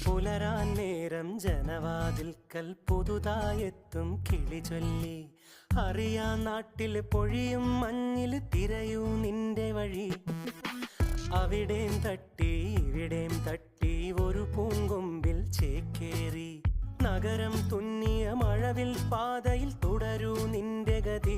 പുലരാൻ നേരം ജനവാതിൽക്കൽ പുതുതായെത്തും കിളി ചൊല്ലി. അറിയാ നാട്ടിൽ പൊഴിയും മഞ്ഞിൽ തിരയൂ നിന്റെ വഴി. അവിടേം തട്ടി ഇവിടേം തട്ടി ഒരു പൂങ്കൊമ്പിൽ ചേക്കേറി. നഗരം തുന്നിയ മഴവിൽ പാതയിൽ തുടരൂ നിന്റെ ഗതി.